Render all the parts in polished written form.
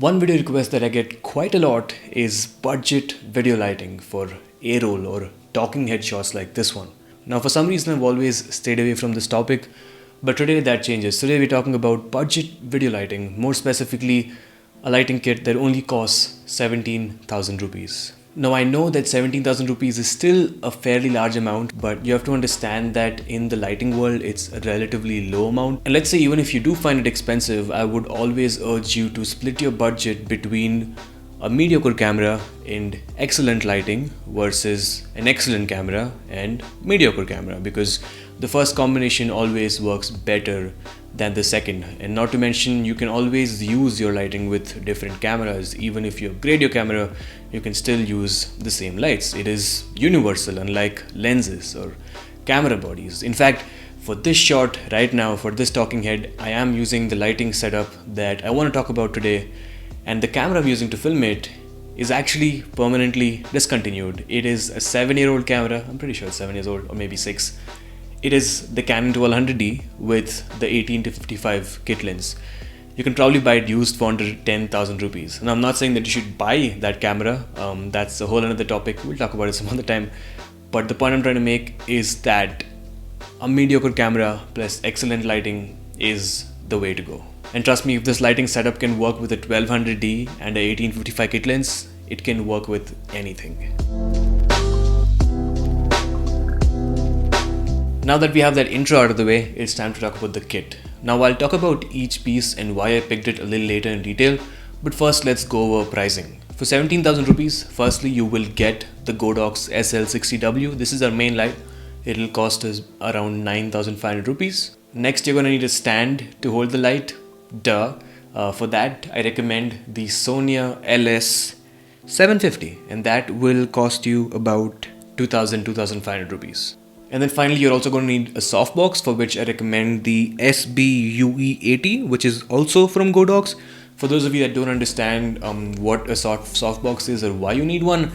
One video request that I get quite a lot is budget video lighting for A-roll or talking head shots like this one. Now for some reason I've always stayed away from this topic, but today that changes. Today we're talking about budget video lighting, more specifically a lighting kit that only costs 17,000 rupees. Now I know that 17,000 rupees is still a fairly large amount, but you have to understand that in the lighting world it's a relatively low amount. And let's say even if you do find it expensive, I would always urge you to split your budget between a mediocre camera and excellent lighting versus an excellent camera and mediocre camera, because the first combination always works better than the second. And not to mention, you can always use your lighting with different cameras. Even if you upgrade your camera, you can still use the same lights. It is universal, unlike lenses or camera bodies. In fact, for this shot right now, for this talking head, I am using the lighting setup that I want to talk about today, and the camera I'm using to film it is actually permanently discontinued. It is a 7-year-old camera. I'm pretty sure it's 7 years old, or maybe 6. It is the Canon 1200D with the 18-55 kit lens. You can probably buy it used for under 10,000 rupees. And I'm not saying that you should buy that camera. That's a whole another topic. We'll talk about it some other time. But the point I'm trying to make is that a mediocre camera plus excellent lighting is the way to go. And trust me, if this lighting setup can work with a 1200D and a 18-55 kit lens, it can work with anything. Now that we have that intro out of the way, it's time to talk about the kit. Now I'll talk about each piece and why I picked it a little later in detail, but first let's go over pricing. For 17,000 rupees, firstly you will get the Godox SL-60W. This is our main light. It'll cost us around 9,500 rupees. Next, you're gonna need a stand to hold the light. For that, I recommend the Sony LS-750, and that will cost you about 2,500 rupees. And then finally, you're also going to need a softbox, for which I recommend the SBUE80, which is also from Godox. For those of you that don't understand what a softbox is or why you need one,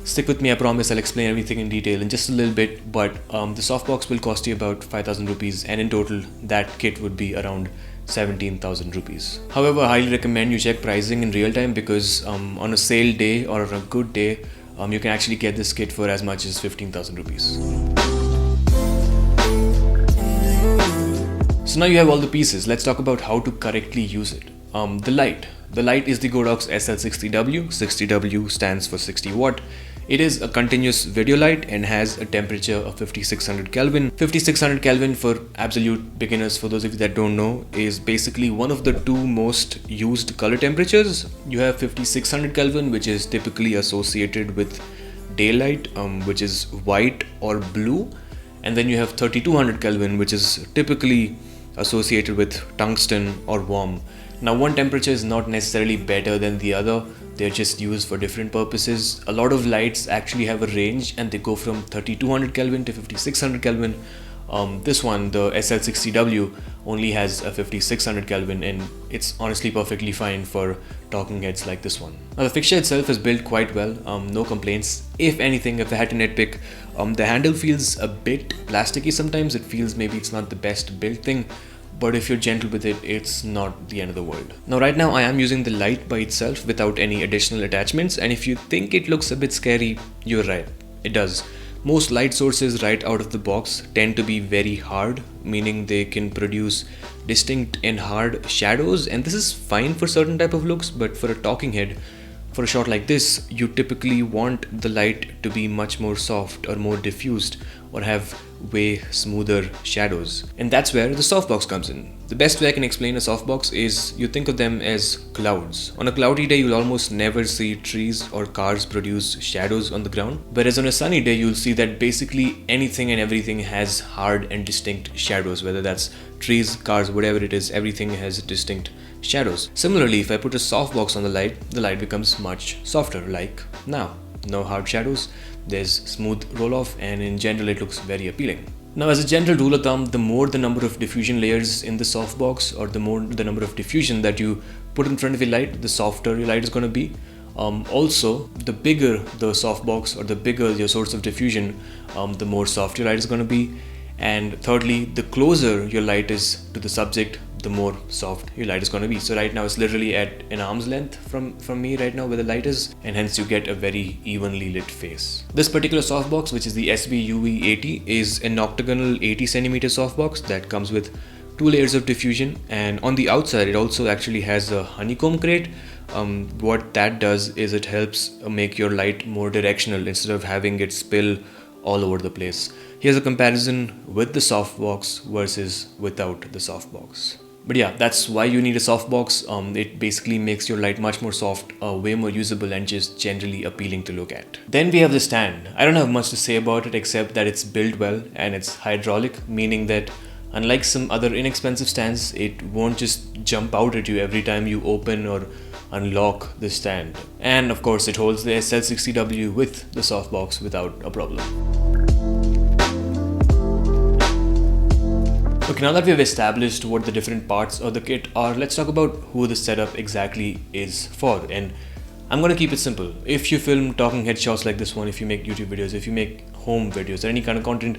stick with me. I promise I'll explain everything in detail in just a little bit. But the softbox will cost you about 5,000 rupees, and in total, that kit would be around 17,000 rupees. However, I highly recommend you check pricing in real time, because on a sale day or on a good day, you can actually get this kit for as much as 15,000 rupees. So now you have all the pieces. Let's talk about how to correctly use it. The light. The light is the Godox SL-60W. 60W stands for 60 watt. It is a continuous video light and has a temperature of 5600 Kelvin. 5600 Kelvin, for absolute beginners, for those of you that don't know, is basically one of the two most used color temperatures. You have 5600 Kelvin, which is typically associated with daylight, which is white or blue. And then you have 3200 Kelvin, which is typically associated with tungsten or warm. Now, one temperature is not necessarily better than the other. They're just used for different purposes. A lot of lights actually have a range, and they go from 3200 Kelvin to 5600 Kelvin. This one, the SL-60W, only has a 5600 Kelvin, and it's honestly perfectly fine for talking heads like this one. Now, the fixture itself is built quite well, no complaints. If anything, if I had to nitpick, the handle feels a bit plasticky sometimes. It feels maybe it's not the best built thing, but if you're gentle with it, it's not the end of the world. Now right now I am using the light by itself without any additional attachments, and if you think it looks a bit scary, you're right, it does. Most light sources right out of the box tend to be very hard, meaning they can produce distinct and hard shadows, and this is fine for certain type of looks, but for a talking head, for a shot like this, you typically want the light to be much more soft or more diffused or have way smoother shadows. And that's where the softbox comes in. The best way I can explain a softbox is you think of them as clouds. On a cloudy day, you'll almost never see trees or cars produce shadows on the ground. Whereas on a sunny day, you'll see that basically anything and everything has hard and distinct shadows, whether that's trees, cars, whatever it is, everything has distinct shadows. Similarly, if I put a softbox on the light becomes much softer, like now. No hard shadows, there's smooth roll off, and in general it looks very appealing. Now, as a general rule of thumb, the more the number of diffusion layers in the softbox, or the more the number of diffusion that you put in front of your light, the softer your light is going to be. Also, the bigger the softbox or the bigger your source of diffusion, the more soft your light is going to be. And thirdly, the closer your light is to the subject, the more soft your light is going to be. So right now it's literally at an arm's length from me right now where the light is, and hence you get a very evenly lit face. This particular softbox, which is the SB-UV80, is an octagonal 80cm softbox that comes with 2 layers of diffusion, and on the outside it also actually has a honeycomb crate. What that does is it helps make your light more directional instead of having it spill all over the place. Here's a comparison with the softbox versus without the softbox. But yeah, that's why you need a softbox. It basically makes your light much more soft, way more usable, and just generally appealing to look at. Then we have the stand. I don't have much to say about it except that it's built well and it's hydraulic, meaning that unlike some other inexpensive stands, it won't just jump out at you every time you open or unlock the stand. And of course it holds the SL-60W with the softbox without a problem. Okay, now that we've established what the different parts of the kit are, let's talk about who the setup exactly is for. And I'm gonna keep it simple. If you film talking head shots like this one, if you make YouTube videos, if you make home videos or any kind of content,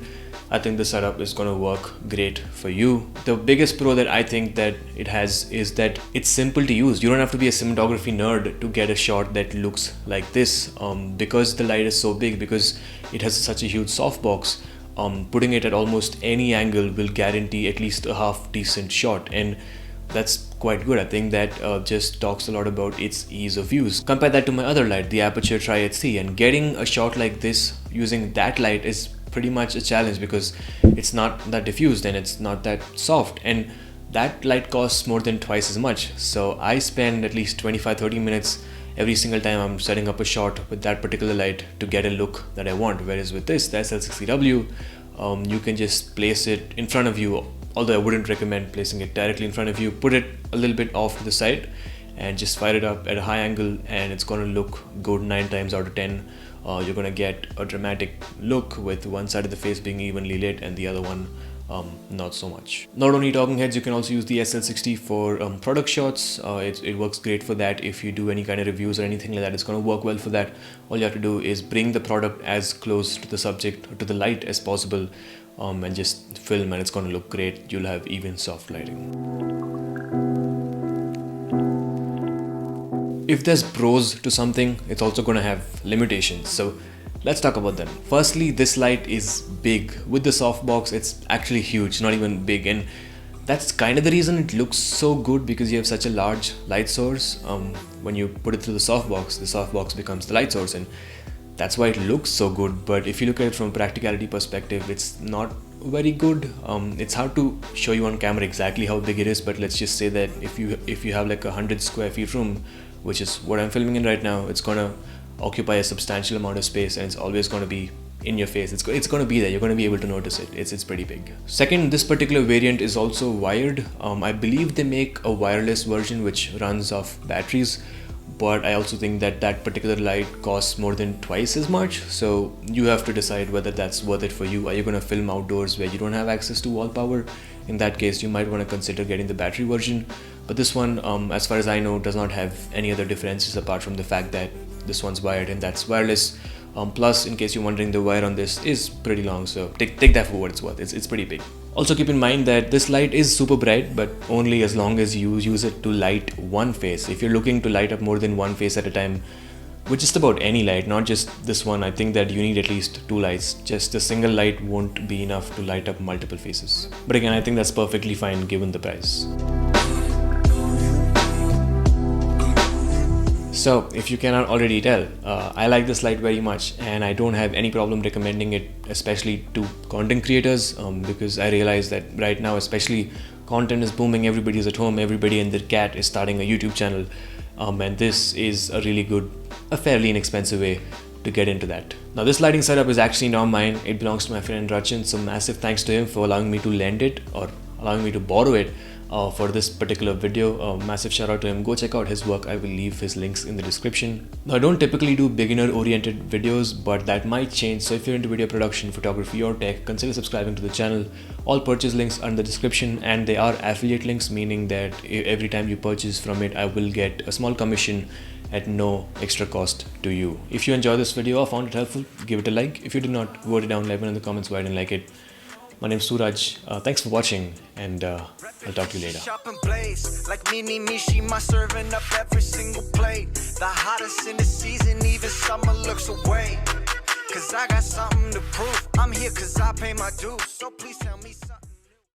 I think the setup is gonna work great for you. The biggest pro that I think that it has is that it's simple to use. You don't have to be a cinematography nerd to get a shot that looks like this. Because the light is so big, because it has such a huge softbox, putting it at almost any angle will guarantee at least a half decent shot, and that's quite good. I think that just talks a lot about its ease of use. Compare that to my other light, the Aperture Tri-HC, and getting a shot like this using that light is pretty much a challenge because it's not that diffused and it's not that soft, and that light costs more than twice as much. So I spend at least 25-30 minutes every single time I'm setting up a shot with that particular light to get a look that I want. Whereas with this, the SL-60W, you can just place it in front of you, although I wouldn't recommend placing it directly in front of you. Put it a little bit off to the side and just fire it up at a high angle, and it's going to look good 9 times out of 10. You're going to get a dramatic look with one side of the face being evenly lit and the other one not so much. Not only talking heads, you can also use the SL60 for product shots. It works great for that. If you do any kind of reviews or anything like that, it's going to work well for that. All you have to do is bring the product as close to the subject or to the light as possible, and just film, and it's going to look great. You'll have even soft lighting. If there's pros to something, it's also going to have limitations. So let's talk about them. Firstly, this light is big. With the softbox, it's actually huge, not even big. And that's kind of the reason it looks so good, because you have such a large light source. When you put it through the softbox becomes the light source, and that's why it looks so good. But if you look at it from a practicality perspective, it's not very good. It's hard to show you on camera exactly how big it is, but let's just say that if you have like 100 square feet room, which is what I'm filming in right now, it's gonna occupy a substantial amount of space, and it's always going to be in your face. It's going to be there. You're going to be able to notice it. It's pretty big. Second, this particular variant is also wired. I believe they make a wireless version which runs off batteries, but I also think that that particular light costs more than twice as much. So you have to decide whether that's worth it for you. Are you going to film outdoors where you don't have access to wall power? In that case, you might want to consider getting the battery version. But this one, as far as I know, does not have any other differences apart from the fact that this one's wired and that's wireless. Plus, in case you're wondering, the wire on this is pretty long, so take that for what it's worth. It's pretty big. Also keep in mind that this light is super bright, but only as long as you use it to light one face. If you're looking to light up more than one face at a time, with just about any light, not just this one, I think that you need at least 2 lights. Just a single light won't be enough to light up multiple faces. But again, I think that's perfectly fine given the price. So if you cannot already tell, I like this light very much, and I don't have any problem recommending it, especially to content creators, because I realize that right now, especially, content is booming. Everybody's at home, everybody and their cat is starting a YouTube channel, and this is a really good, a fairly inexpensive way to get into that. Now this lighting setup is actually not mine. It belongs to my friend Rachan, so massive thanks to him for allowing me to lend it or allowing me to borrow it for this particular video. Massive shout out to him. Go check out his work. I will leave his links in the description. Now I don't typically do beginner oriented videos, but that might change. So if you're into video production, photography or tech, consider subscribing to the channel. All purchase links are in the description, and they are affiliate links, meaning that every time you purchase from it, I will get a small commission at no extra cost to you. If you enjoyed this video or found it helpful, give it a like. If you did not, vote it down, let me know in the comments why I didn't like it. My name's Suraj. Thanks for watching, and I'll talk to you later. Shopping blaze like me, she my serving up every single plate. The hottest in the season, even summer looks away. Cause I got something to prove. I'm here cause I pay my dues. So please tell me.